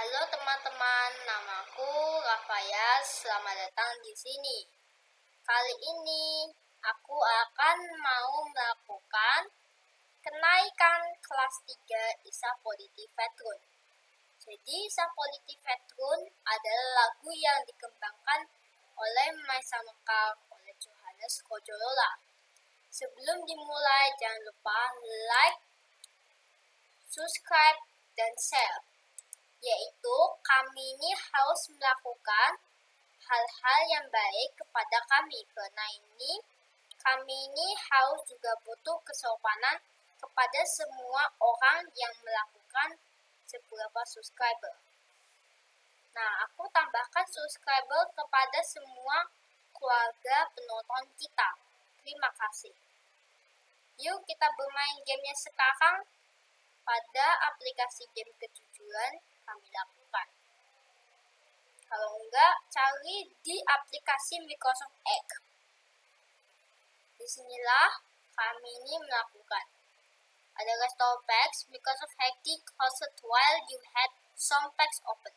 Halo teman-teman, namaku Rafayas. Selamat datang di sini. Kali ini aku akan mau melakukan kenaikan kelas 3 Isapoliti Vetrun. Jadi Isapoliti Vetrun adalah lagu yang dikembangkan oleh Maisa Mekar oleh Johannes Kojolola. Sebelum dimulai, jangan lupa like, subscribe, dan share. Yaitu kami ini harus melakukan hal-hal yang baik kepada kami, karena kami ini harus juga butuh kesopanan kepada semua orang yang melakukan beberapa subscriber. Nah, aku tambahkan subscriber kepada semua keluarga penonton kita. Terima kasih. Yuk kita bermain gamenya sekarang. Pada aplikasi game kejujuran kami lakukan. Kalau enggak, cari di aplikasi Microsoft Edge. Disinilah kami ini melakukan. Ada restore packs, Microsoft hectic hosted while you had some packs open.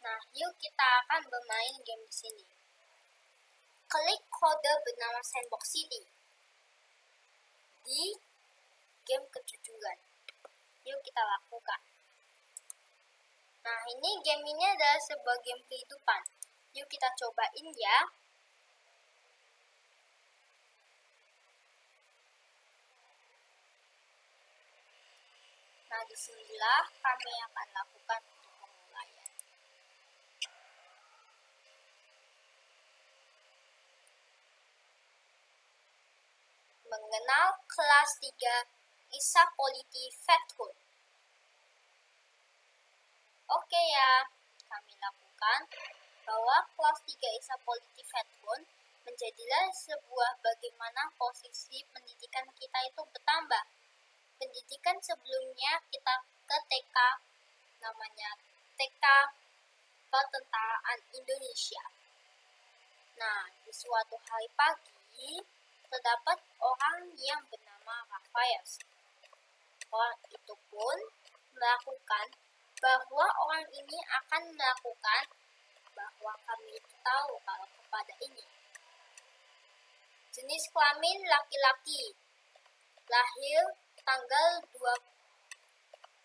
Nah, yuk kita akan bermain game di sini. Klik kode bernama Sandbox City di game kejujuran. Yuk kita lakukan. Nah, ini game ini adalah sebuah game kehidupan. Yuk kita cobain ya. Nah, disinilah kami akan lakukan untuk pemulaian. Mengenal kelas 3 Isapoliti Vetrun. Oke ya, kami lakukan bahwa kelas 3 Isapoliti Vetrun menjadilah sebuah bagaimana posisi pendidikan kita itu bertambah. Pendidikan sebelumnya kita ke TK, namanya TK Ketentaraan Indonesia. Nah, di suatu hari pagi, terdapat orang yang bernama Rafayas. Orang itu pun melakukan bahwa orang ini akan melakukan bahwa kami tahu kalau kepada ini. Jenis kelamin laki-laki. Lahir tanggal 24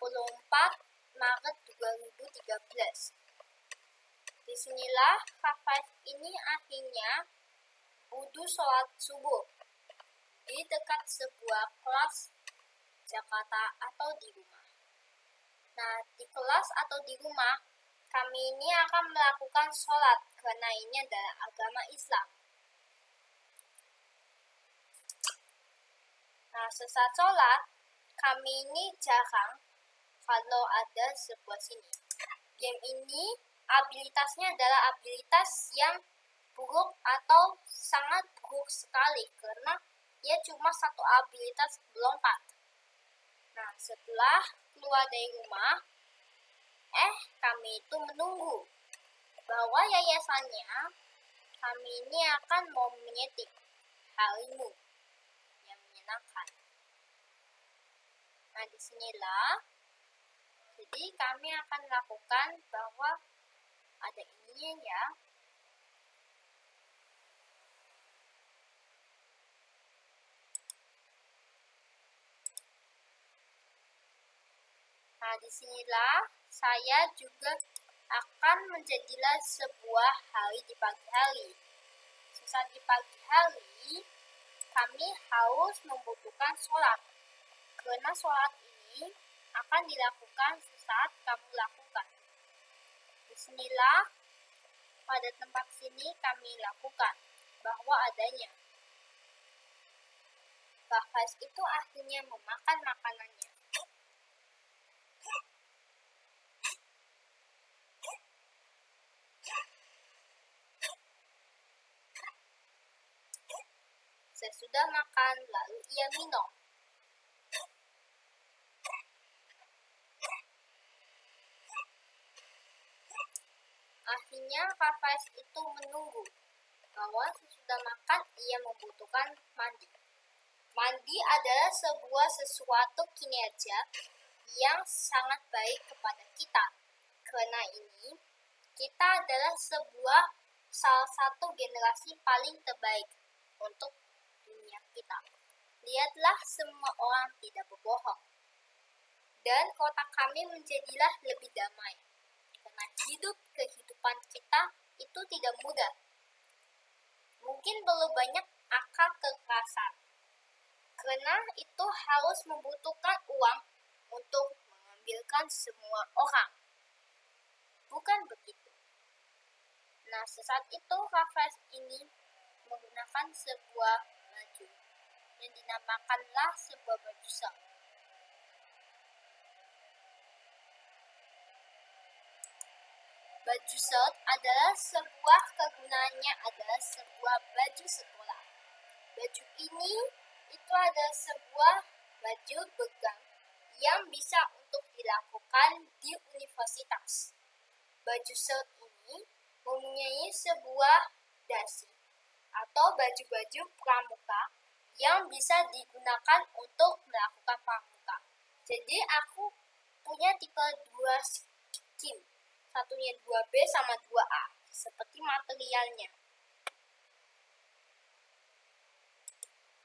Maret 2013. Disinilah Rafayas ini akhirnya wudhu sholat subuh di dekat sebuah kelas Jakarta atau di rumah. Nah, di kelas atau di rumah, kami ini akan melakukan sholat, karena ini adalah agama Islam. Nah, sesaat sholat, kami ini jarang kalau ada sebuah sini. Game ini, abilitasnya adalah abilitas yang buruk atau sangat buruk sekali, karena ia cuma satu abilitas melompat. Nah, setelah keluar dari rumah, kami itu menunggu bahwa yayasannya kami ini akan mau menyeting harimu yang menyenangkan. Nah, disinilah jadi kami akan lakukan bahwa ada ininya ya. Nah, disinilah saya juga akan menjadilah sebuah hari di pagi hari. Sesaat di pagi hari, kami harus membutuhkan sholat. Karena sholat ini akan dilakukan sesaat kamu lakukan. Disinilah pada tempat sini kami lakukan bahwa adanya. Rafayas itu akhirnya memakan makanannya. Sesudah makan, lalu ia minum. Akhirnya Rafayas itu menunggu bahwa sesudah makan ia membutuhkan mandi. Mandi adalah sesuatu kinerja yang sangat baik kepada kita. Karena ini, kita adalah salah satu generasi paling terbaik untuk dunia kita. Lihatlah, semua orang tidak berbohong. Dan kota kami menjadilah lebih damai. Karena kehidupan kita itu tidak mudah. Mungkin perlu banyak akal kekerasan. Karena itu harus membutuhkan uang untuk mengambilkan semua orang. Bukan begitu. Nah, sesaat itu Rafael ini menggunakan sebuah baju yang dinamakanlah sebuah baju sel. Baju sel adalah kegunaannya adalah sebuah baju sekolah. Baju ini itu adalah sebuah baju pegang yang bisa untuk dilakukan di universitas. Baju sel ini mempunyai sebuah dasi atau baju-baju pramuka yang bisa digunakan untuk melakukan pramuka. Jadi aku punya tipe 2 skim. Satunya 2B sama 2A, seperti materialnya.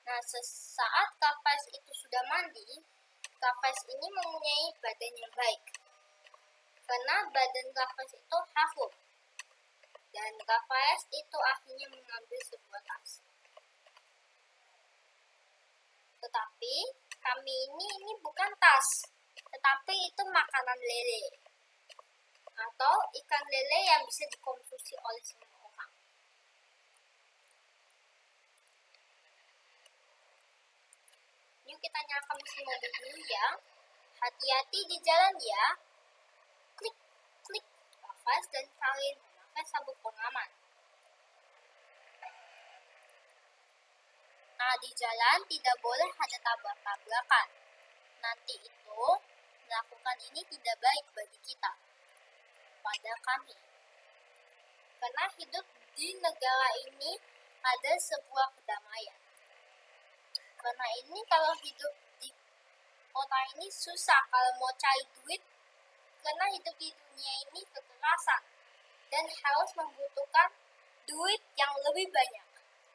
Nah, sesaat Kafes itu sudah mandi, Kafes ini mempunyai badan yang baik. Karena badan Kafes itu harum. Dan Kafes itu akhirnya mengambil sebuah tas. Tetapi, kami ini bukan tas, tetapi itu makanan lele. Atau ikan lele yang bisa dikonsumsi oleh semua orang. Yuk kita nyalakan mesin mobil dulu ya. Hati-hati di jalan ya. Klik, klik, nafas dan salin memakai sabuk pengaman. Nah, di jalan tidak boleh ada tabrak-tabrakan. Nanti itu melakukan ini tidak baik bagi kita. Pada kami. Karena hidup di negara ini ada sebuah kedamaian. Karena ini kalau hidup di kota ini susah kalau mau cari duit. Karena hidup di dunia ini kekerasan. Dan harus membutuhkan duit yang lebih banyak.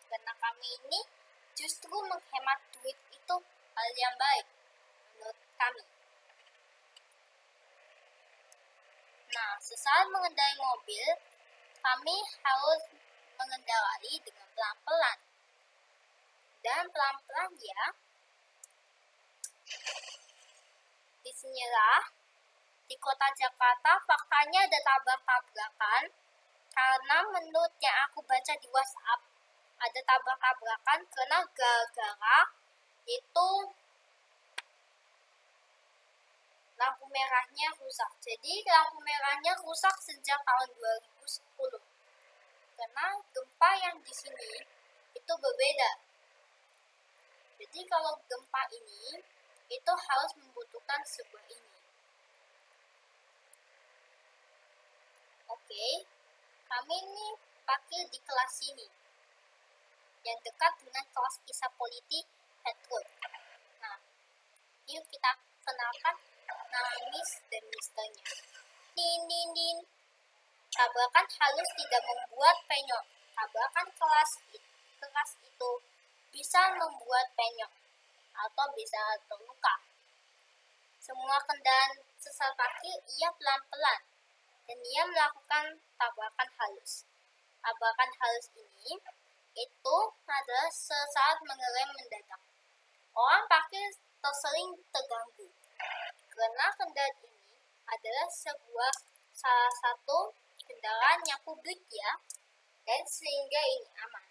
Karena kami ini justru menghemat duit itu hal yang baik menurut kami. Nah, sesaat mengendarai mobil, kami harus mengendarai dengan pelan-pelan. Dan pelan-pelan ya. Disinilah, di kota Jakarta faktanya ada tabrak-tabrakan. Karena menurut yang aku baca di WhatsApp, ada tabrak-tabrakan karena gara-gara itu lampu merahnya rusak. Jadi lampu merahnya rusak sejak tahun 2010. Karena gempa yang di sini itu berbeda. Jadi kalau gempa ini itu harus membutuhkan sebuah ini. Oke, kami ini pakai di kelas ini yang dekat dengan kelas kisah politik Petrus. Nah, yuk kita kenalkan nama Miss dan Misternya. Din. Tabrakan halus tidak membuat penyok. Tabrakan keras itu bisa membuat penyok atau bisa terluka. Semua kendaraan sesat kaki ia pelan-pelan dan ia melakukan tabrakan halus. Tabrakan halus ini itu adalah sesaat mengerem mendadak. Orang parkir tersering terganggu. Karena kendaraan ini adalah salah satu kendaraan yang publik ya, dan sehingga ini aman.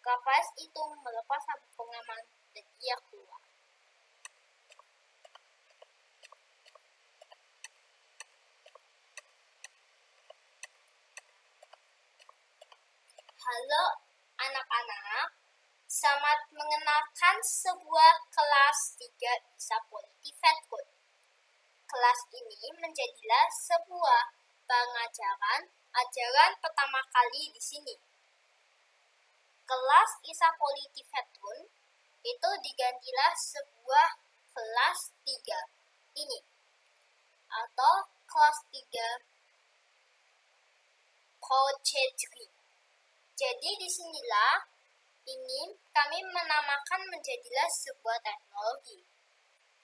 Kafes itu melepas sabuk pengaman dan ia keluar. Halo anak-anak, selamat mengenalkan sebuah kelas 3 ISA Politik Fedcode. Kelas ini menjadilah sebuah ajaran pertama kali di sini. Kelas ISA Politik Fedcode itu digantilah sebuah kelas 3 ini atau Cedri. Jadi disinilah ini kami menamakan menjadilah sebuah teknologi.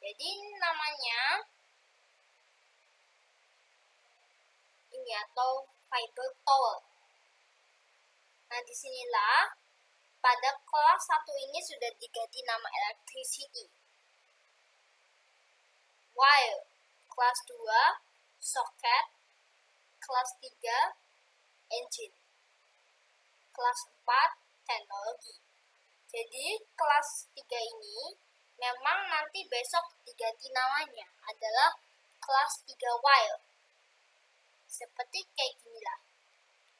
Jadi namanya ini atau fiber tower. Nah disinilah pada kelas 1 ini sudah diganti nama electricity. Wire, kelas 2 socket, kelas 3 engine, kelas 4 teknologi. Jadi kelas 3 ini memang nanti besok diganti namanya adalah kelas 3 wire. Seperti kayak ginilah.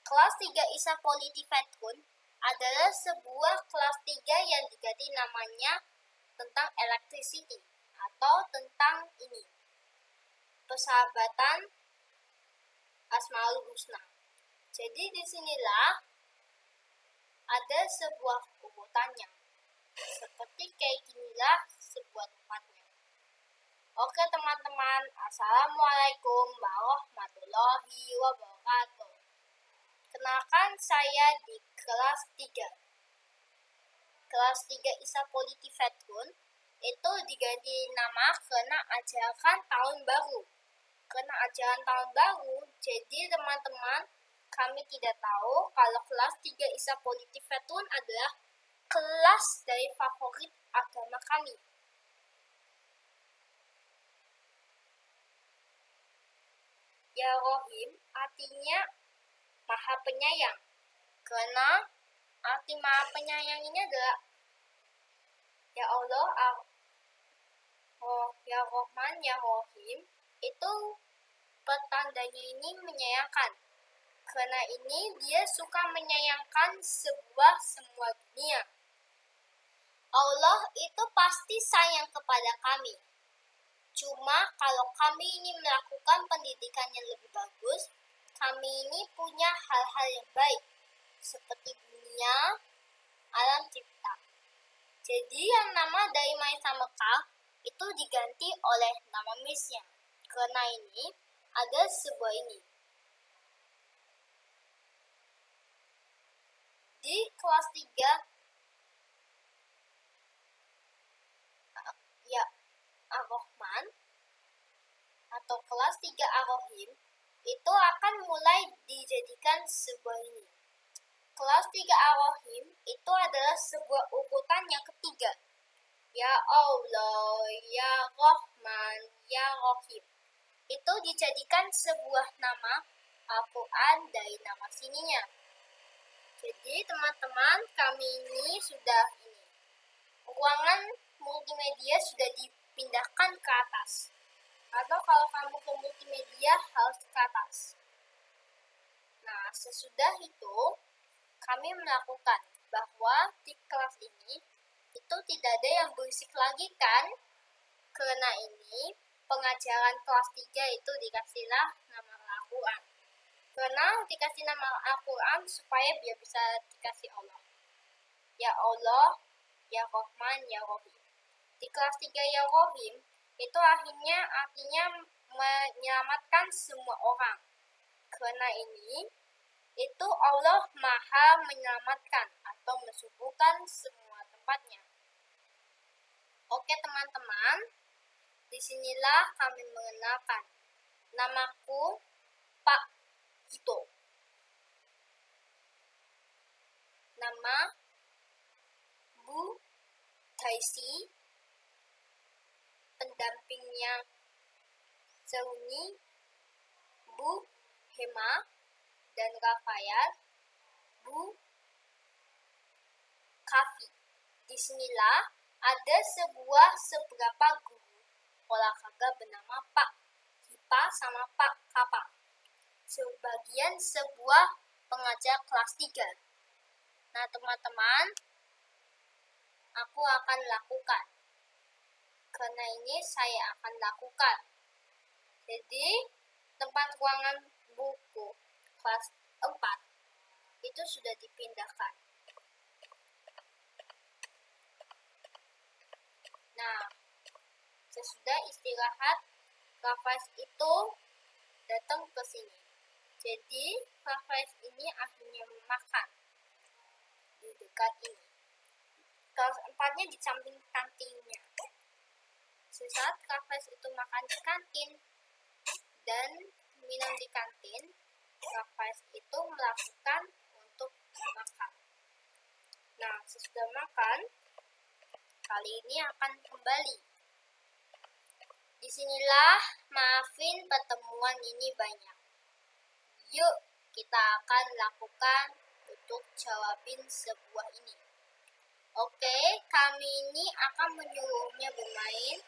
Kelas 3 Isapolitivetron adalah sebuah kelas 3 yang diganti namanya tentang electricity atau tentang ini persahabatan Asmaul Husna. Jadi disinilah ada sebuah urutannya. Seperti kayak ginilah sebuah tempatnya. Oke teman-teman, Assalamualaikum warahmatullahi wabarakatuh. Kenalkan saya di kelas 3. Kelas 3 Isapolitivetron itu diganti nama karena ajaran tahun baru. Karena ajaran tahun baru, jadi teman-teman kami tidak tahu kalau kelas 3 Isapolitivetron adalah kelas dari favorit agama kami. Ya Rohim artinya Maha Penyayang. Karena arti Maha Penyayang ini adalah Ya Allah, Ya Rahman, Ya Rohim. Itu petandanya ini menyayangkan. Karena ini dia suka menyayangkan semua dunia. Allah itu pasti sayang kepada kami. Cuma kalau kami ini melakukan pendidikan yang lebih bagus, kami ini punya hal-hal yang baik, seperti dunia, alam cipta. Jadi yang nama dari Maisa Mekah itu diganti oleh nama Misnya. Karena ini ada sebuah ini. Di kelas 3 ya Ar-Rahman atau kelas 3 Ar-Rahim itu akan mulai dijadikan sebuah ini. Kelas 3 Ar-Rahim itu adalah sebuah urutan yang ketiga. Ya Allah, Ya Rahman, Ya Rahim. Itu dijadikan sebuah nama Al-Quran dari nama sininya. Jadi teman-teman kami ini sudah ini. Ruangan multimedia sudah dipindahkan ke atas. Atau kalau kamu ke multimedia harus ke atas. Nah, sesudah itu kami melakukan bahwa di kelas ini itu tidak ada yang berisik lagi kan? Karena ini pengajaran kelas 3 itu dikasihlah nama Al-Quran. Karena dikasih nama Al-Quran supaya biar bisa dikasih Allah. Ya Allah, Ya Rahman, Ya Rahim. Di kelas 3 Ya Rahim itu artinya menyelamatkan semua orang. Karena ini itu Allah Maha menyelamatkan atau mensubuhkan semua tempatnya. Oke teman-teman, disinilah kami mengenalkan. Namaku Pak Gito. Nama Bu Daisy, pendampingnya Zauni, Bu Hema, dan Rafael, Bu Kafi. Disinilah ada seberapa guru olahraga bernama Pak Hipa sama Pak Kapa. Sebagian sebuah pengajar kelas 3. Nah teman-teman, aku akan lakukan. Karena ini saya akan lakukan. Jadi tempat ruangan buku kelas 4 itu sudah dipindahkan. Nah, sesudah istirahat, Rafael itu datang ke sini. Jadi Raffles ini akhirnya makan di dekat ini. Kelas 4-nya di samping kantinnya. Sesaat Raffles itu makan di kantin dan minum di kantin, Raffles itu melakukan untuk makan. Nah, sesudah makan, kali ini akan kembali. Disinilah maafin pertemuan ini banyak. Yuk, kita akan lakukan untuk jawabin sebuah ini. Oke, kami ini akan menyuruhnya bermain,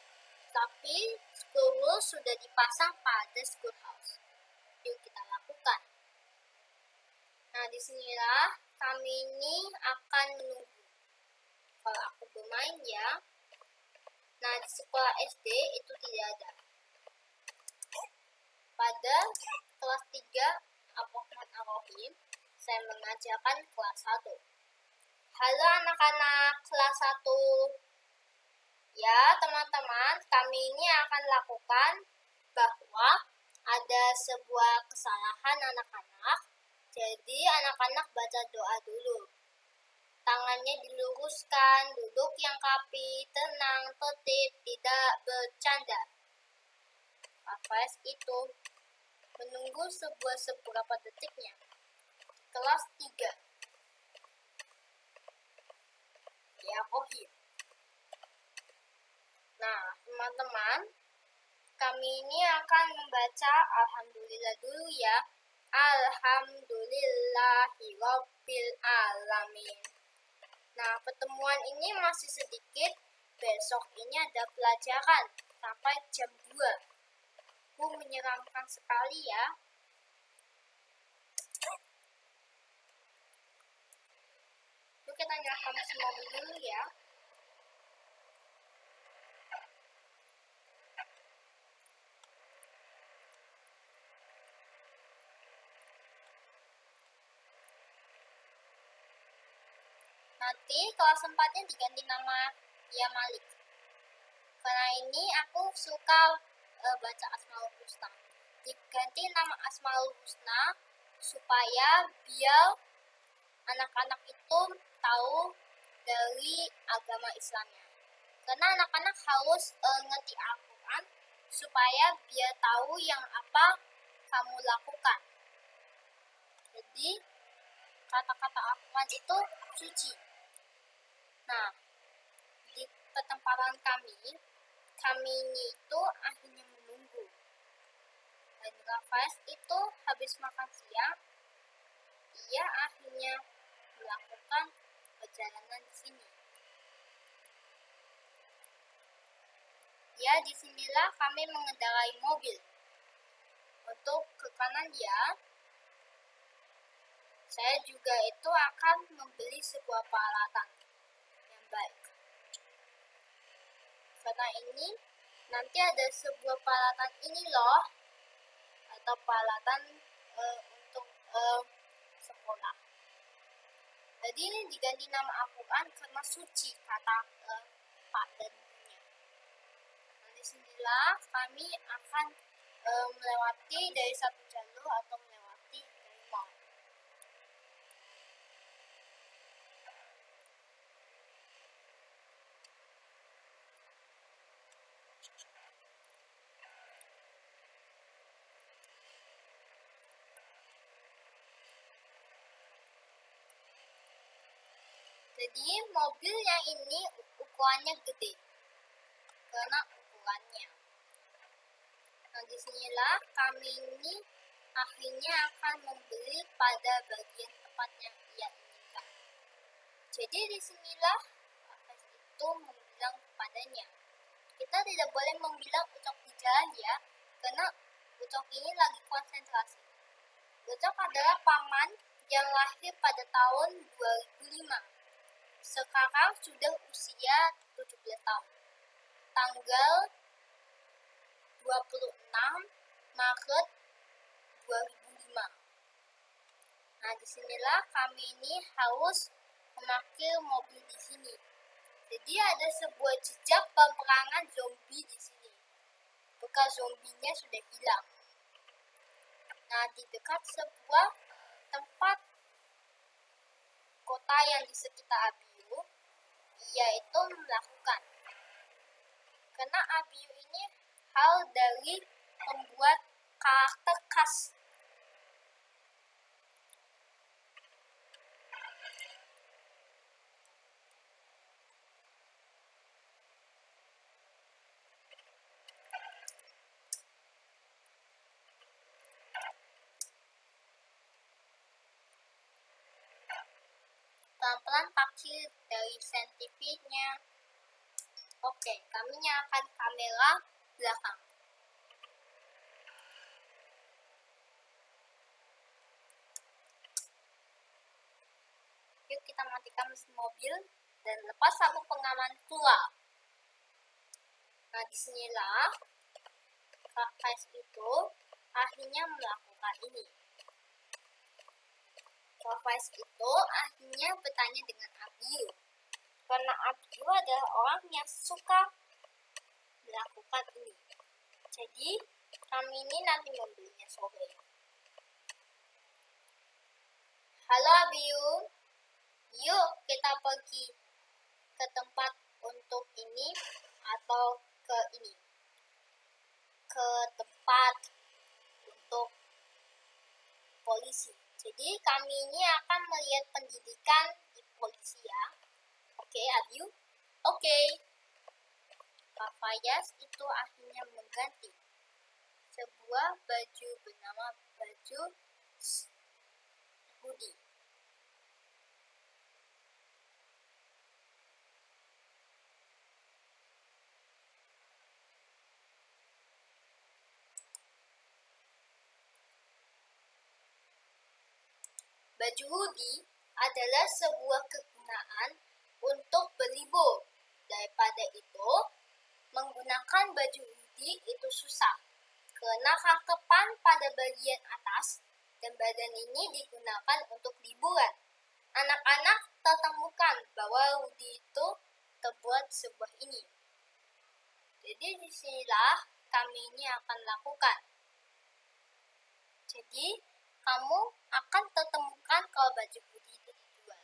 tapi school rules sudah dipasang pada schoolhouse. Yuk kita lakukan. Nah, disinilah kami ini akan menunggu. Kalau aku bermain ya. Nah, di sekolah SD itu tidak ada. Pada kelas 3 Ar-Rahman Ar-Rahim, saya mengajarkan kelas 1. Halo anak-anak kelas 1. Ya, teman-teman, kami ini akan lakukan bahwa ada sebuah kesalahan anak-anak. Jadi, anak-anak baca doa dulu. Tangannya diluruskan, duduk yang rapi, tenang, tertib, tidak bercanda. Raffles itu menunggu seberapa detiknya. Kelas 3. Ya, Kohir. Nah, teman-teman, kami ini akan membaca Alhamdulillah dulu ya. Alhamdulillahirabbil alamin. Nah, pertemuan ini masih sedikit. Besok ini ada pelajaran sampai jam 2. Menyeramkan sekali ya. Yuk kita nyalakan mesin mobil dulu ya. Nanti kelas 4-nya diganti nama Ya Malik. Karena ini aku suka baca Asmaul Husna. Diganti nama Asmaul Husna supaya biar anak-anak itu tahu dari agama Islamnya. Karena anak-anak harus ngerti Al-Quran supaya biar tahu yang apa kamu lakukan. Jadi kata-kata Al-Quran itu suci. Nah, di pertempuran kami ini itu akhirnya menunggu. Dan Raffles itu habis makan siang, ia akhirnya melakukan perjalanan di sini. Ya, disinilah kami mengendarai mobil. Untuk ke kanan ya, saya juga itu akan membeli sebuah peralatan yang baik. Karena ini nanti ada sebuah peralatan ini loh, atau peralatan untuk sekolah. Jadi ini diganti nama Al-Quran karena suci kata Pak dan Bunya. Nah, disinilah kami akan melewati dari satu jalur atau melewati dari mall. Jadi mobil yang ini ukurannya gede karena ukurannya. Nah, disinilah kami ini akhirnya akan membeli pada bagian tempat yang ia inginkan. Jadi disinilah Raffles itu membilang kepadanya, kita tidak boleh membilang Ucok di jalan ya, karena Ucok ini lagi konsentrasi. Ucok adalah paman yang lahir pada tahun 2005. Sekarang sudah usia 17 tahun. Tanggal 26 Maret 2005. Nah, disinilah kami ini harus memakai mobil di sini. Jadi ada sebuah jejak peperangan zombie di sini. Bekas zombinya sudah hilang. Nah, di dekat sebuah tempat kota yang di sekitar Abiyu, ia itu melakukan. Karena Abiyu ini hal dari pembuat karakter khas. Pelan-pelan taksir dari sensitifnya. Oke, kami nyalakan kamera belakang. Yuk kita matikan mesin mobil dan lepas sabuk pengaman keluar. Nah, disinilah Kafais itu akhirnya melakukan ini. Kafais itu akhirnya bertanya dengan Abiyu. Karena Abiyu adalah orang yang suka melakukan ini. Jadi, kami ini nanti membelinya sore. Halo Abiyu, yuk kita pergi ke tempat untuk ini atau ke ini. Ke tempat untuk polisi. Jadi kami ini akan melihat pendidikan di polisi ya. Oke, Abiyu? Oke. Kafais itu akhirnya mengganti sebuah baju bernama baju hoodie. Baju hoodie adalah sebuah kegunaan untuk berlibur. Daripada itu, menggunakan baju hoodie itu susah. Karena kakepan pada bagian atas dan badan ini digunakan untuk liburan. Anak-anak tertemukan bahwa hoodie itu terbuat sebuah ini. Jadi disinilah kami ini akan lakukan. Jadi kamu akan tertemukan kalau baju hoodie itu dijual.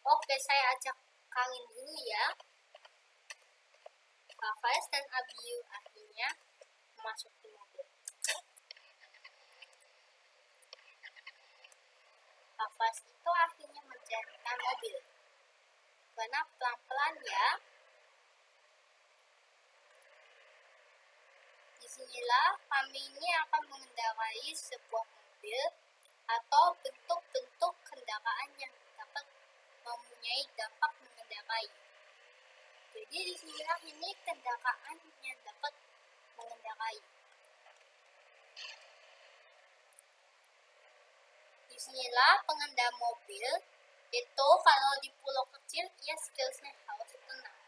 Oke, saya ajak kalian dulu ya. Kafais dan Abiyu akhirnya memasuki mobil. Kafais itu akhirnya menjalankan mobil. Karena pelan-pelan ya. Disinilah kami ini akan mengendarai sebuah mobil atau bentuk-bentuk kendaraan yang dapat mempunyai dampak mengendarai. Jadi disinilah ini kendaraan yang dapat mengendarai. Disinilah pengendara mobil itu kalau di pulau kecil ia skillsnya harus tenang.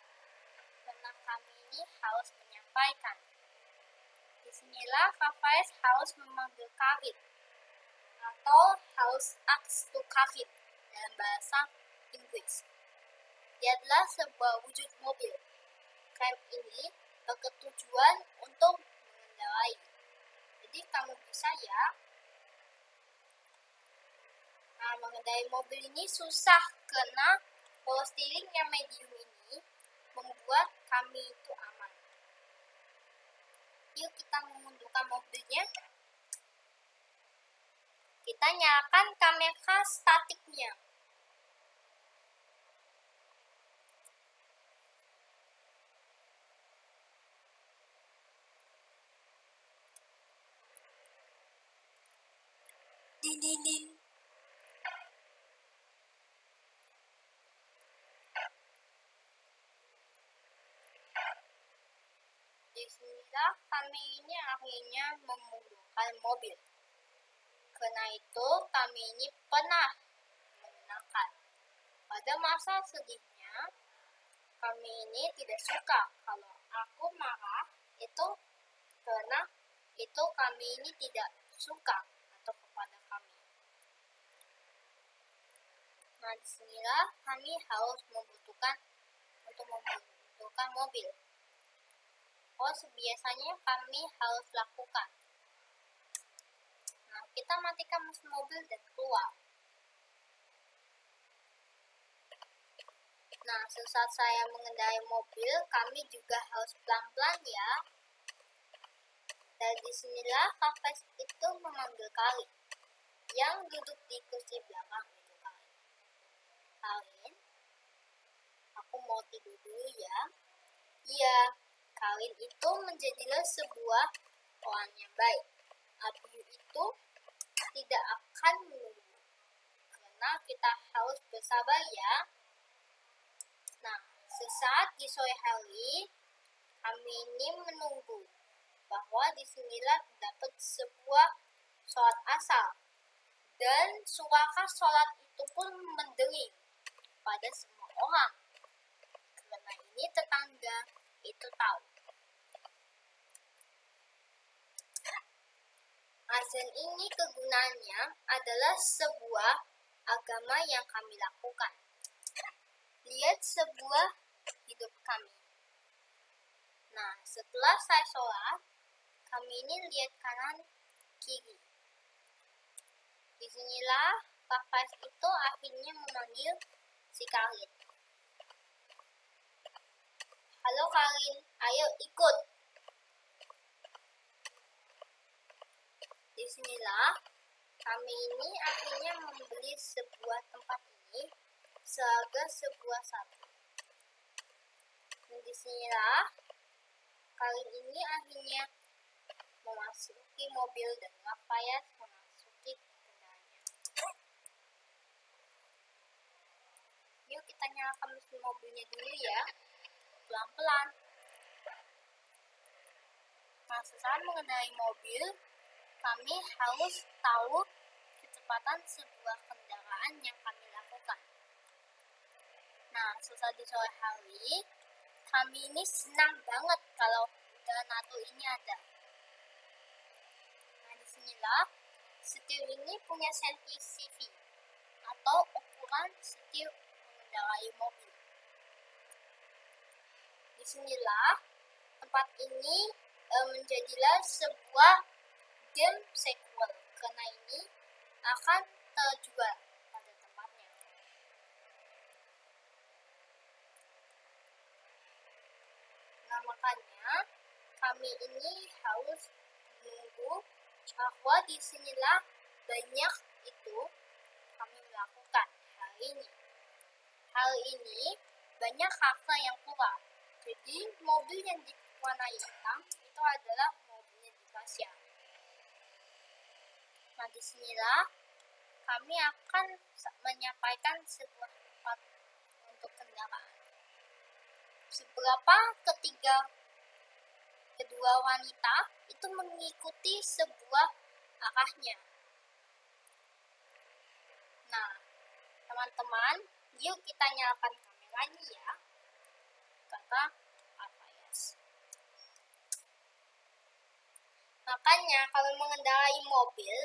Karena kami ini harus menyampaikan. Disinilah Kafais harus memanggil Karit atau harus ask to Karit dalam bahasa Inggris. Dia adalah sebuah wujud mobil. Camp ini bertujuan untuk mengendarai. Jadi kamu bisa ya. Nah, mengendarai mobil ini susah karena power steering yang medium ini membuat kami itu aman. Yuk kita memundurkan mobilnya. Kita nyalakan kamera statiknya. Din din din. Disinilah kami ini akhirnya memundurkan mobil. Karena itu kami ini pernah menggunakan. Pada masa sedihnya, kami ini tidak suka kalau aku marah itu karena itu kami ini tidak suka atau kepada kami. Nah, disinilah kami harus membutuhkan mobil. Biasanya kami harus lakukan. Nah, kita matikan mesin mobil dan keluar. Nah, sesaat saya mengendarai mobil, kami juga harus pelan-pelan ya. Dan disinilah Kak itu memanggil Karin yang duduk di kursi belakang itu. Karin, aku mau tidur dulu ya. Iya, Karin itu menjadilah sebuah orang yang baik. Abiu itu tidak akan menunggu, karena kita harus bersabar ya. Nah, sesaat di sore hari, kami ini menunggu bahwa disinilah dapat sebuah sholat asar. Dan suara sholat itu pun mendering pada semua orang. Karena ini tetangga itu tahu. Azan ini kegunaannya adalah sebuah agama yang kami lakukan. Lihat sebuah hidup kami. Nah, setelah saya sholat, kami ini lihat kanan kiri. Disinilah Kak itu akhirnya memanggil si Karin. Halo Karin, ayo ikut. Disinilah kami ini akhirnya membeli sebuah tempat ini seharga sebuah sapi. Dan disinilah Karin ini akhirnya memasuki mobil dan Rafael memasuki kendaraannya. Yuk kita nyalakan mesin mobilnya dulu ya, pelan-pelan. Nah, sesaat mengendarai mobil, kami harus tahu kecepatan sebuah kendaraan yang kami lakukan. Nah, sesaat di sore hari, kami ini senang banget kalau udara NATO ini ada. Nah, disinilah setir ini punya CCTV atau ukuran setir mengendarai mobil. Disinilah tempat ini menjadilah sebuah game sequel, karena ini akan terjual pada tempatnya. Nah, makanya kami ini harus menunggu bahwa disinilah banyak itu kami melakukan hari ini. Hari ini banyak karakter yang keluar. Jadi mobil yang diwarnai hitam itu adalah mobilnya Dikasya. Nah, disinilah kami akan menyampaikan sebuah tempat untuk kendaraan. Seberapa kedua wanita itu mengikuti sebuah arahnya. Nah, teman-teman, yuk kita nyalakan kameranya ya. Kata Apayas. Makanya kalau mengendarai mobil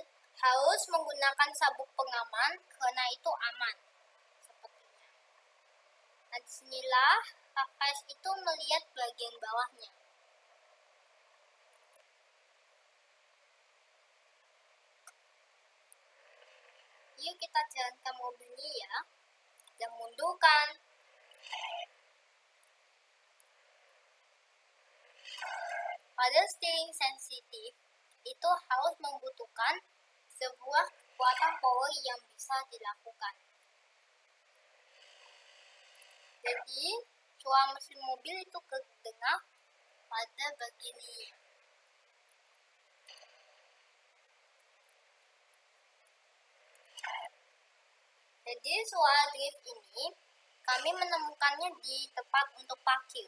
harus menggunakan sabuk pengaman karena itu aman. Sepertinya. Nah, disinilah Apayas itu melihat bagian bawahnya. Yuk kita jalankan mobilnya ya. Dan mundurkan. Pada steering sensitif itu harus membutuhkan sebuah kekuatan power yang bisa dilakukan. Jadi, suara mesin mobil itu kedengar pada bagian ini. Jadi, suara drift ini kami menemukannya di tempat untuk parkir.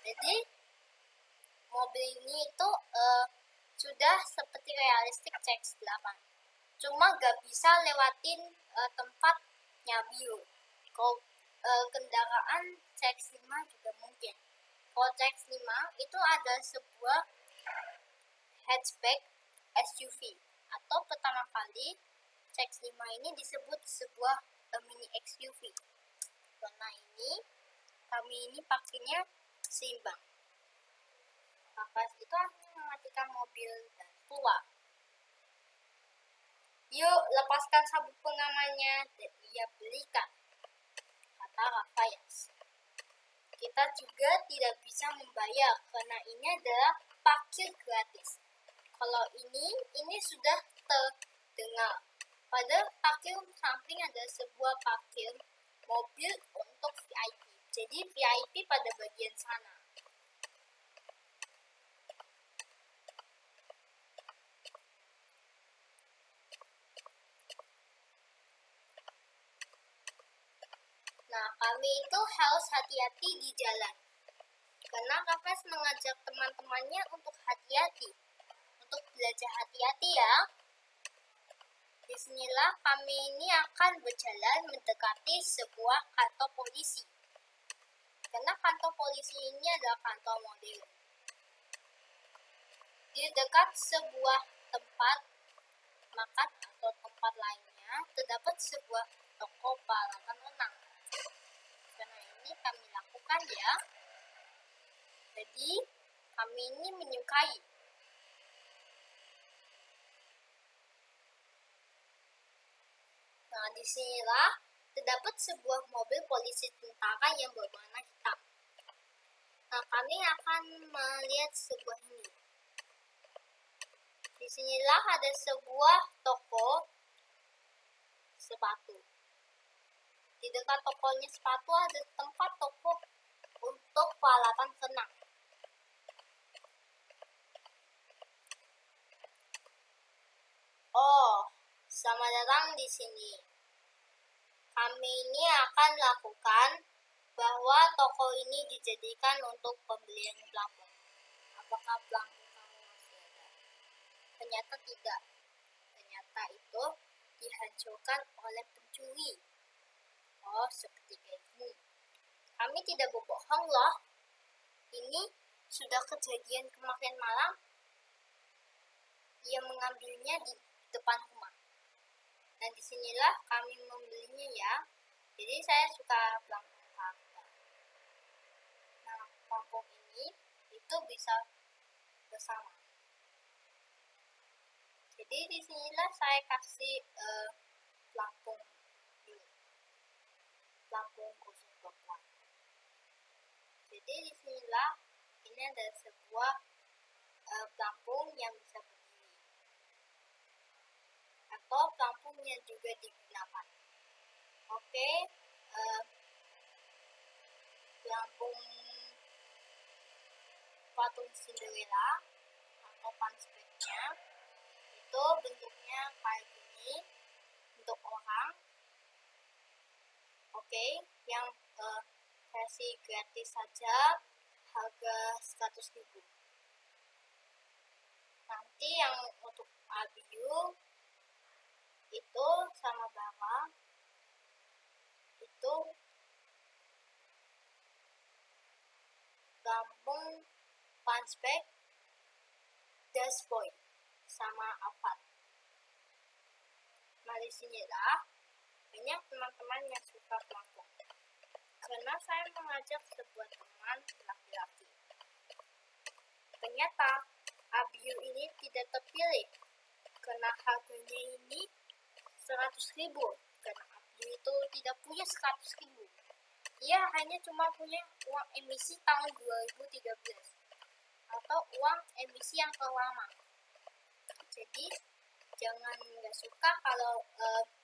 Jadi, mobil ini itu sudah seperti realistik CX-8. Cuma gak bisa lewatin tempatnya bio. Kalau kendaraan CX-5 juga mungkin. Kalau CX-5 itu ada sebuah hatchback SUV atau pertama kali CX-5 ini disebut sebuah mini XUV. Karena kami ini pakainya seimbang. Kafas itu mematikan mobil dan keluar. Yuk, lepaskan sabuk pengamannya dan ia belikan, kata Rafayas. Kita juga tidak bisa membayar karena ini adalah parkir gratis. Kalau ini sudah terdengar. Pada parkir samping ada sebuah parkir mobil untuk VIP. Jadi VIP pada bagian sana. Nah, kami itu harus hati-hati di jalan. Karena Kafas mengajak teman-temannya untuk hati-hati. Untuk belajar hati-hati ya. Disinilah kami ini akan berjalan mendekati sebuah kantor polisi. Karena kantor polisi ini adalah kantor modern. Di dekat sebuah tempat makan atau tempat lainnya, terdapat sebuah toko peralatan renang. Karena ini kami lakukan ya. Jadi, kami ini menyukai. Nah, disinilah terdapat sebuah mobil polisi tentara yang berwarna hitam. Nah, kami akan melihat sebuah ini. Disinilah ada sebuah toko sepatu. Di dekat tokonya sepatu ada tempat toko untuk peralatan renang. Oh, selamat datang di sini. Kami ini akan lakukan bahwa toko ini dijadikan untuk pembelian pelampung. Apakah pelampung kamu masih ada? Ternyata tidak. Ternyata itu dihancurkan oleh pencuri. Oh, seperti ini. Kami tidak berbohong loh. Ini sudah kejadian kemarin malam. Ia mengambilnya di depan rumah. Dan disinilah kami membelinya ya. Jadi saya suka pelampung harga. Nah, pelampung ini itu bisa bersama. Jadi disinilah saya kasih pelampung ini. Pelampung khusus perempuan. Jadi disinilah ini ada sebuah pelampung yang bisa berdiri. Atau pelampung yang juga digunakan. Oke, pelampung patung Cinderella atau punchback-nya itu bentuknya kayak gini, bentuk orang. Oke, yang versi gratis saja harga 100.000. Nanti yang untuk Abiu itu sama bawah itu pelampung punchback dashboard sama Avat. Nah, disinilah banyak teman-teman yang suka pelampung. Karena saya mengajak sebuah teman laki-laki. Ternyata Abiu ini tidak terpilih karena harganya ini 100.000. Karena Abiu itu tidak punya 100.000. Dia hanya cuma punya uang emisi tahun 2013 atau uang emisi yang terlama. Jadi jangan nggak suka kalau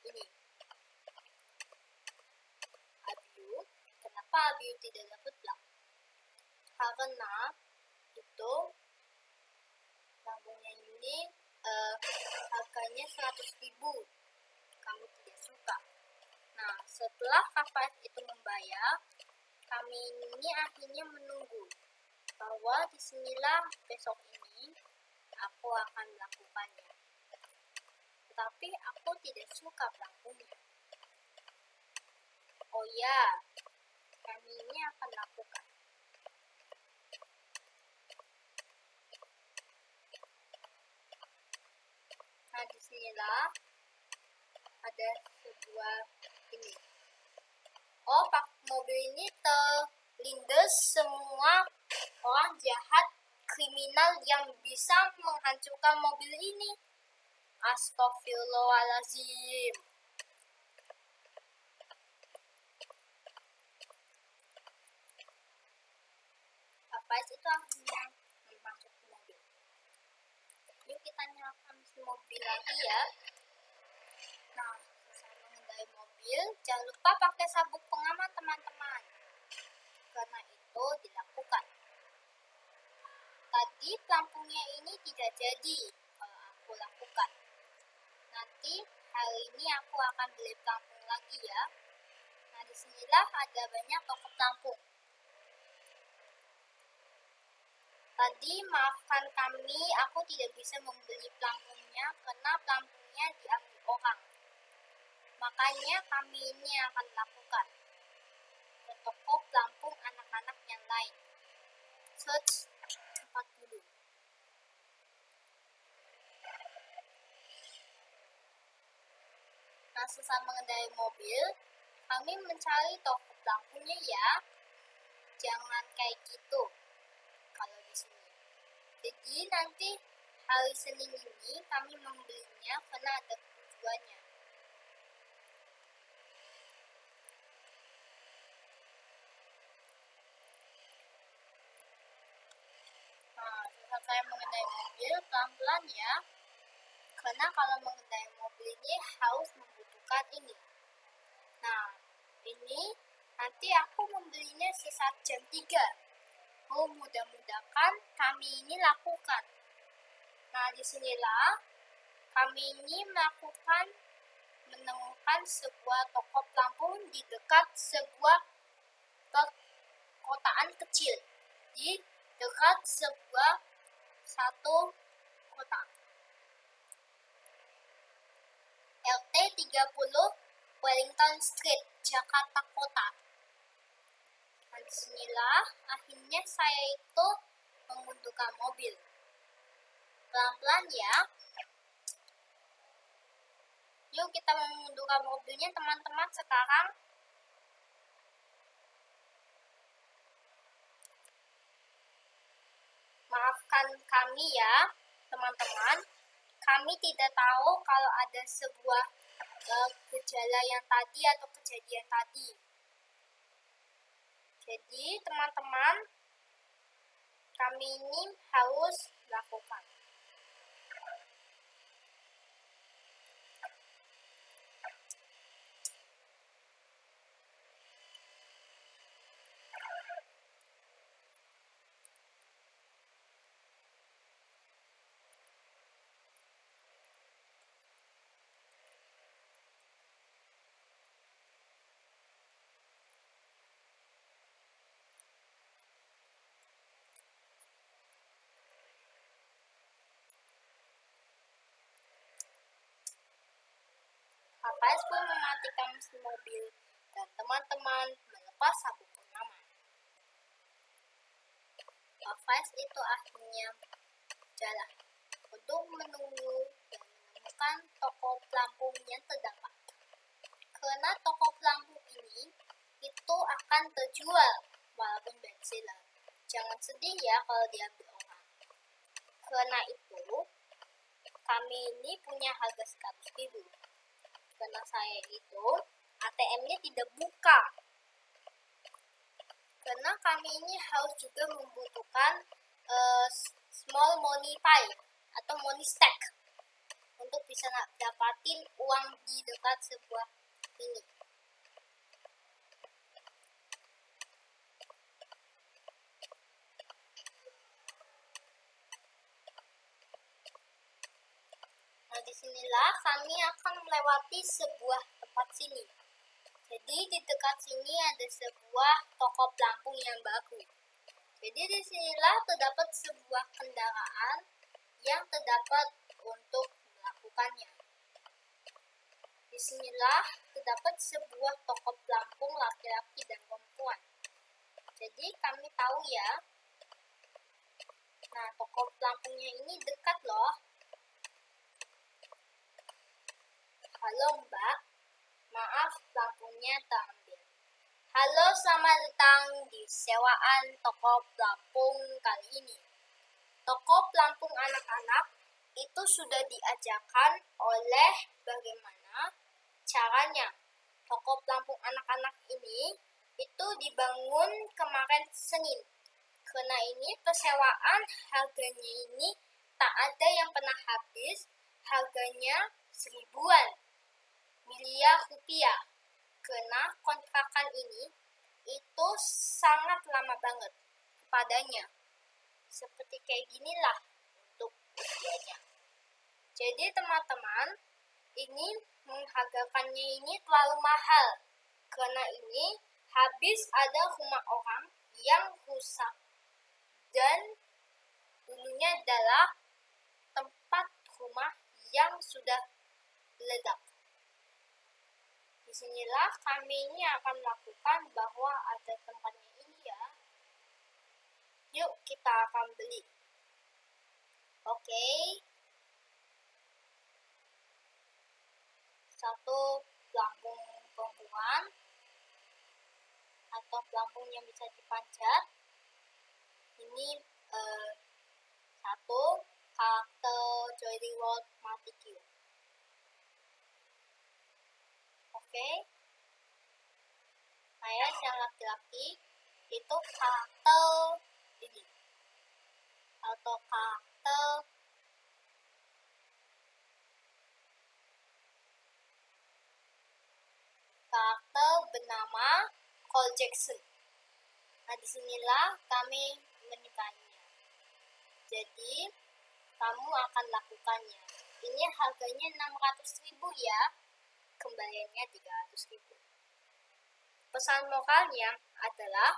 ini Abiu. Kenapa Abiu tidak dapat blank? Karena itu pelampungnya ini harganya 100.000. Kami tidak suka. Nah, setelah Kafas itu membayar, kami ini akhirnya menunggu bahwa disinilah besok ini aku akan melakukannya. Tetapi aku tidak suka pelampungnya. Oh ya, kami ini akan lakukan. Nah, disinilah ada sebuah ini. Oh, pak mobil ini terlindas semua orang jahat kriminal yang bisa menghancurkan mobil ini. Astagfirullahaladzim. Apa itu akhirnya masuk ke mobil. Yuk kita nyalakan mobil lagi ya. Nah, selesai mengendarai mobil, jangan lupa pakai sabuk pengaman teman-teman. Karena itu dilakukan. Tadi pelampungnya ini tidak jadi kalau aku lakukan. Nanti hari ini aku akan beli pelampung lagi ya. Nah, disinilah ada banyak toko pelampung. Tadi maafkan kami, aku tidak bisa membeli pelampungnya karena pelampungnya diambil orang. Makanya kami ini akan lakukan ke toko pelampung anak-anak yang lain. Search tempat dulu. Nah, selesai mengendarai mobil, kami mencari toko pelampungnya ya. Jangan kayak gitu kalau di sini. Jadi nanti hari Senin ini kami membelinya karena ada tujuannya. Nah, setelah saya mengendarai mobil pelan-pelan ya. Karena kalau mengendarai mobil ini harus membutuhkan ini. Nah, ini nanti aku membelinya sisa jam 3. Oh, mudah-mudahan kami ini lakukan. Nah, disinilah kami ini menemukan sebuah toko pelampung di dekat sebuah perkotaan kecil. Di dekat sebuah satu kota. LT 30 Wellington Street, Jakarta Kota. Nah, disinilah akhirnya saya itu mengunduhkan mobil. Pelan-pelan ya. Yuk kita mengunduhkan mobilnya teman-teman sekarang. Maafkan kami ya teman-teman. Kami tidak tahu kalau ada sebuah gejala yang tadi atau kejadian tadi. Jadi teman-teman, kami ini harus lakukan. Hafiz pun mematikan mesin mobil dan teman-teman melepas sabuk pengaman. Hafiz itu akhirnya jalan untuk menunggu dan menemukan toko pelampung yang terdapat. Karena toko pelampung ini itu akan terjual walaupun bestseller. Jangan sedih ya kalau diambil orang. Karena itu kami ini punya harga 100.000. Karena saya itu ATM-nya tidak buka. Karena kami ini harus juga membutuhkan small money pie atau money stack untuk bisa dapatin uang di dekat sebuah ini. Nah, disinilah kami akan melewati sebuah tempat sini. Jadi di dekat sini ada sebuah toko pelampung yang baru. Jadi disinilah terdapat sebuah kendaraan yang terdapat untuk melakukannya. Disinilah terdapat sebuah toko pelampung laki-laki dan perempuan. Jadi kami tahu ya. Nah, toko pelampungnya ini dekat loh. Halo Mbak, maaf lampunya terambil. Halo, selamat datang di sewaan toko pelampung kali ini. Toko pelampung anak-anak itu sudah diajarkan oleh bagaimana caranya. Toko pelampung anak-anak ini itu dibangun kemarin Senin. Karena ini persewaan harganya ini tak ada yang pernah habis, harganya 1.000-an miliar rupiah. Karena kontrakan ini itu sangat lama banget kepadanya. Seperti kayak ginilah untuk usianya. Jadi teman-teman, ini menghargakannya ini terlalu mahal. Karena ini habis ada rumah orang yang rusak. Dan dulunya adalah tempat rumah yang sudah meledak. Disinilah kami ini akan melakukan bahwa ada tempatnya ini ya. Yuk kita akan beli. Oke. Satu pelampung pembuangan atau pelampung yang bisa dipanjat. Ini satu karakter Jolly World Multi-Q. Oke. Saya yang laki-laki itu karakter ini atau karakter bernama Cole Jackson. Nah, disinilah kami menyukainya. Jadi, kamu akan lakukannya. Ini harganya 600.000 ya. Kembaliannya 300.000. Pesan moralnya adalah,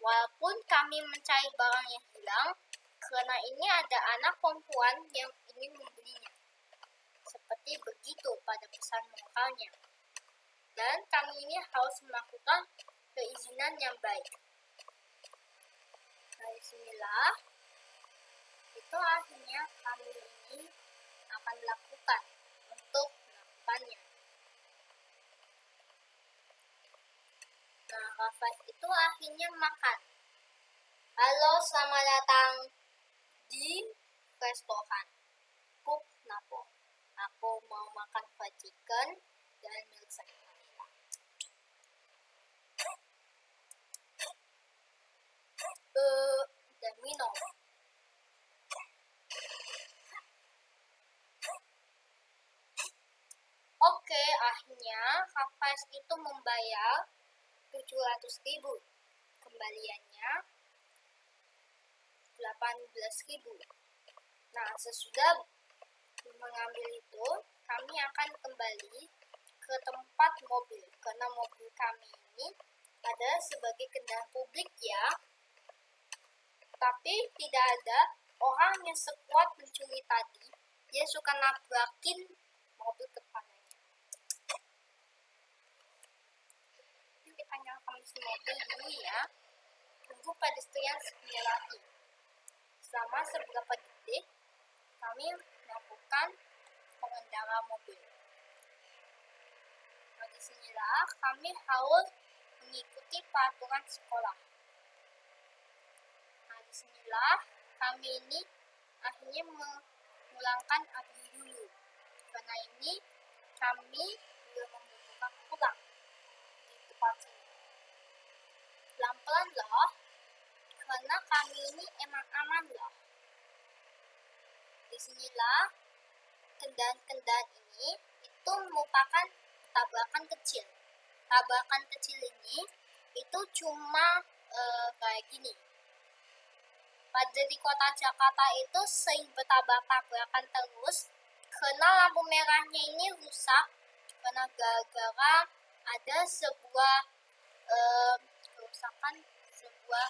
walaupun kami mencari barang yang hilang, karena ini ada anak perempuan yang ingin membelinya. Seperti begitu pada pesan moralnya. Dan kami ini harus melakukan perizinan yang baik. Nah, disinilah itu akhirnya kami ini akan melakukan untuk melakukannya. Nah, Rafael itu akhirnya makan. Halo, selamat datang di restoran Pup Napo. Aku mau makan fried chicken dan milkshake vanilla. Dan minum. Oke, akhirnya Rafael itu membayar 700.000. Kembaliannya 18.000. Nah, sesudah mengambil itu, kami akan kembali ke tempat mobil. Karena mobil kami ini adalah sebagai kendaraan publik ya. Tapi tidak ada orang yang sekuat mencuri tadi. Dia suka nabrakin mobil kepalanya. Kita nyalakan mesin mobil dulu ya. Tunggu pedestrian segera lagi. Selama beberapa detik, kami melakukan pengendara mobil. Nah, disinilah kami harus mengikuti peraturan sekolah. Nah, disinilah kami ini akhirnya memulangkan Abi dulu. Karena ini kami juga membutuhkan pulang di tempat ini. Pelan-pelan loh, karena kami ini emang aman loh. Disinilah kendaraan-kendaraan ini itu merupakan tabrakan kecil. Tabrakan kecil ini itu cuma kayak gini. Pada di kota Jakarta itu sering bertabrak-tabrakan terus karena lampu merahnya ini rusak karena gara-gara ada sebuah kerusakan sebuah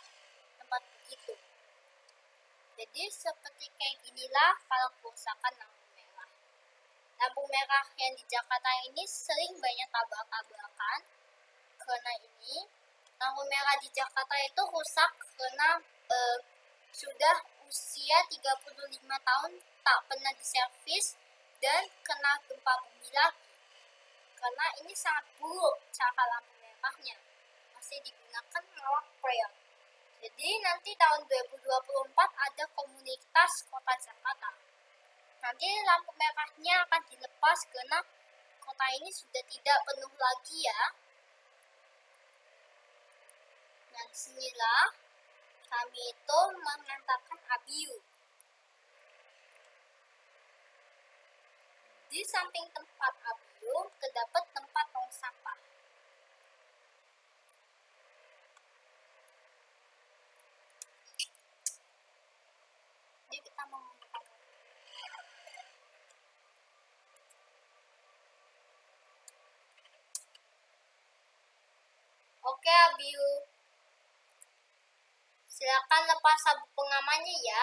tempat begitu. Jadi seperti kayak ginilah kalau kerusakan lampu merah. Lampu merah yang di Jakarta ini sering banyak tabrak-tabrakan. Karena ini lampu merah di Jakarta itu rusak karena sudah usia 35 tahun tak pernah diservis dan kena gempa bumi lagi. karena ini sangat buruk cara lampu merahnya, masih digunakan melawak proyek. Jadi nanti tahun 2024 ada komunitas Kota Jakarta. Nanti lampu merahnya akan dilepas karena kota ini sudah tidak penuh lagi ya. Nah, disinilah kami itu mengantarkan Abiu. Di samping tempat Abiu terdapat tempat tong sampah. Jadi kita membuka. Oke Abiu, silakan lepas sabuk pengamannya ya.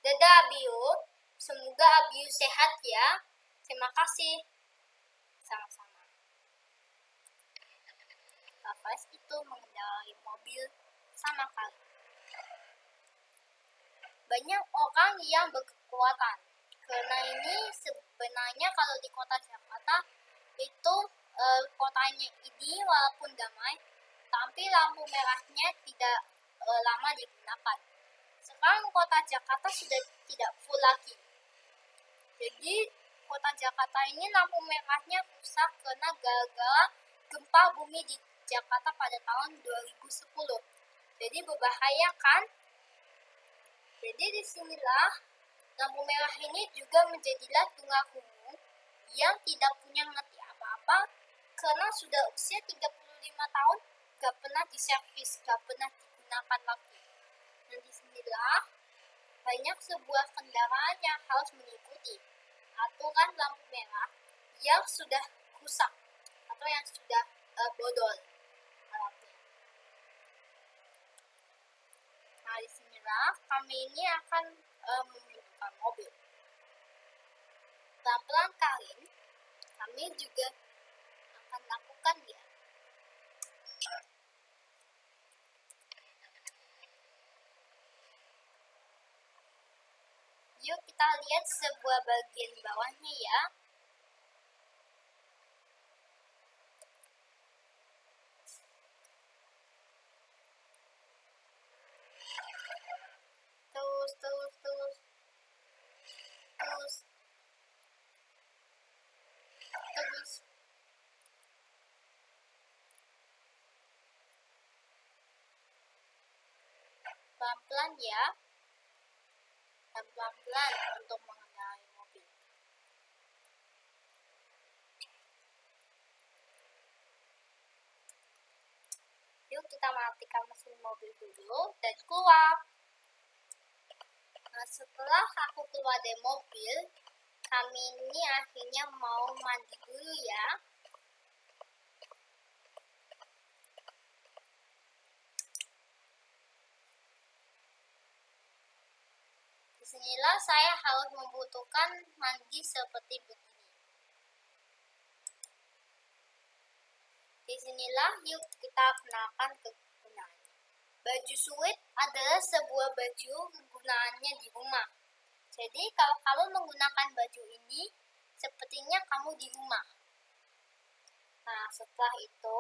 Dadah Abiu, semoga Abiu sehat ya. Terima kasih. Sama-sama. Bapak itu mengendarai mobil sama kali. Banyak orang yang berkekuatan. Karena ini sebenarnya kalau di kota Jakarta itu kotanya ini walaupun damai, tapi lampu merahnya tidak lama digunakan. Sekarang kota Jakarta sudah tidak full lagi. Jadi kota Jakarta ini lampu merahnya rusak karena gara-gara gempa bumi di Jakarta pada tahun 2010. Jadi berbahaya kan? Jadi disinilah lampu merah ini juga menjadilah tunggakunu yang tidak punya ngerti apa-apa karena sudah usia 35 tahun gak pernah diservis, gak pernah digunakan lagi. Dan disinilah banyak sebuah kendaraan yang harus mengikuti aturan lampu merah yang sudah rusak atau yang sudah bodol alatnya. Nah, disinilah kami ini akan menghidupkan mobil. Pelan-pelan kami juga akan lakukan ya. Yuk kita lihat sebuah bagian bawahnya ya. Terus. Pelan-pelan ya. Dan pelan-pelan untuk mengendarai mobil. Yuk kita matikan mesin mobil dulu dan keluar. Nah, setelah aku keluar dari mobil, kami ini akhirnya mau mandi dulu ya. Disinilah saya harus membutuhkan mandi seperti begini. Disinilah yuk kita kenalkan kegunaannya. Baju suit adalah sebuah baju kegunaannya di rumah. Jadi kalau kamu menggunakan baju ini, sepertinya kamu di rumah. Nah, setelah itu,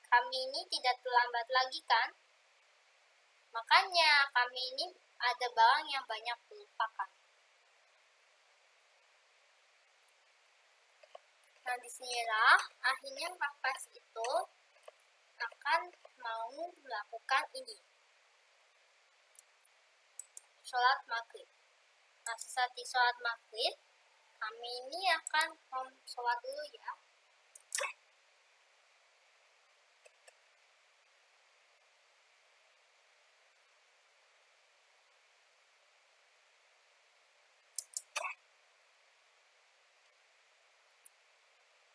kami ini tidak terlambat lagi kan? Makanya kami ini ada barang yang banyak dilupakan. Nah, disinilah akhirnya Nafas itu akan mau melakukan ini. Sholat maghrib. Nah, sesaat di sholat maghrib, kami ini akan sholat dulu ya.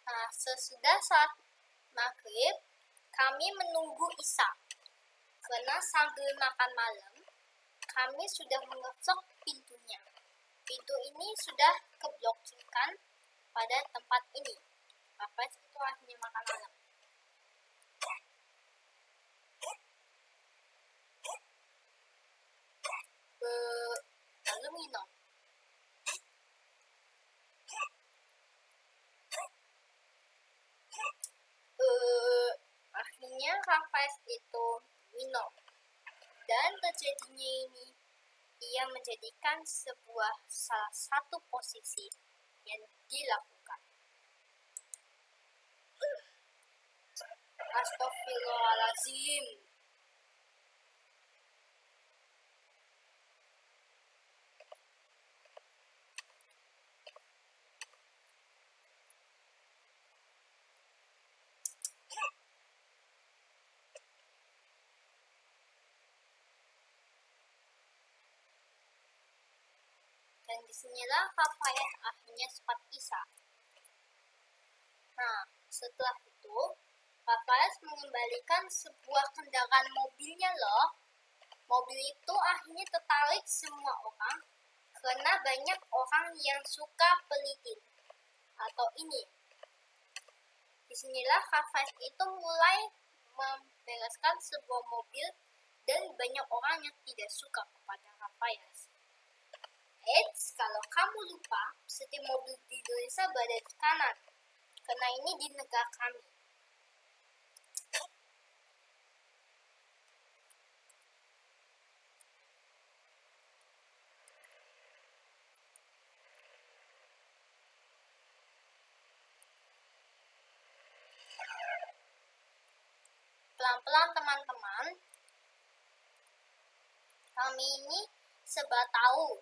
Nah, sesudah sholat maghrib, kami menunggu isya. Karena sambil makan malam, kami sudah mengetok pintunya. Pintu ini sudah keblokirkan pada tempat ini. Bapak itu akhirnya makan malam. Lalu minum. Akhirnya Rafael itu minum. Dan terjadinya ini, ia menjadikan salah satu posisi yang dilakukan. Astagfirullahaladzim. Dan disinilah Rafael akhirnya sempat bisa. Nah, setelah itu, Rafael mengembalikan sebuah kendaraan mobilnya loh. Mobil itu akhirnya tertarik semua orang, karena banyak orang yang suka pelitin. Atau ini. Disinilah Rafael itu mulai membereskan sebuah mobil, dan banyak orang yang tidak suka kepada Rafael. Kalau kamu lupa, setiap mobil di Indonesia berada di kanan, karena ini di negara kami. Pelan-pelan teman-teman, kami ini serba tahu.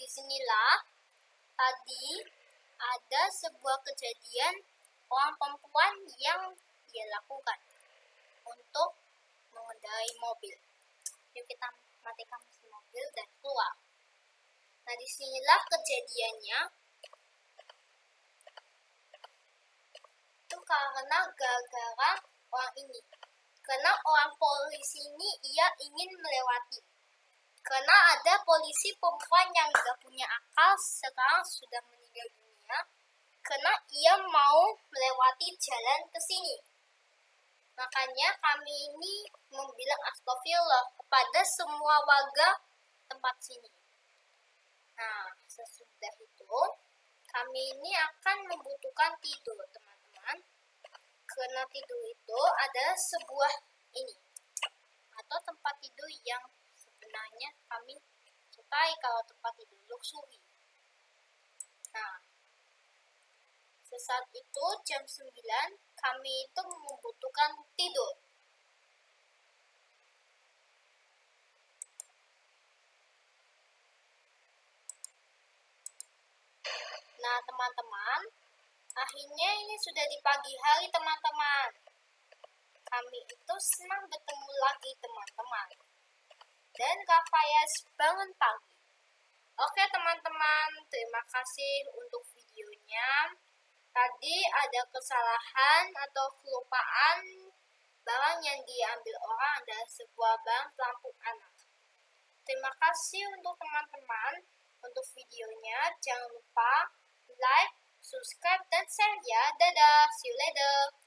Disinilah tadi ada sebuah kejadian orang perempuan yang dia lakukan untuk mengendarai mobil. Yuk kita matikan mesin mobil dan keluar. Nah, disinilah kejadiannya. Itu karena gara-gara orang ini. Karena orang polisi ini ia ingin melewati. Karena ada polisi perempuan yang gak punya akal sekarang sudah meninggal dunia. Karena ia mau melewati jalan ke sini. Makanya kami ini membilang astagfirullah kepada semua warga tempat sini. Nah, sesudah itu kami ini akan membutuhkan tidur, teman-teman. Karena tidur itu adalah sebuah ini atau tempat tidur yang sebenarnya kami sukai kalau tempat tidur luxury. Nah, sesaat itu jam 9 kami itu membutuhkan tidur. Nah, teman-teman, akhirnya ini sudah di pagi hari, teman-teman. Kami itu senang bertemu lagi, teman-teman. Dan Rafael bangun pagi. Oke, teman-teman, terima kasih untuk videonya. Tadi ada kesalahan atau kelupaan. Barang yang diambil orang adalah sebuah barang pelampung anak. Terima kasih untuk teman-teman untuk videonya. Jangan lupa like, subscribe, dan share ya. Dadah, see you later.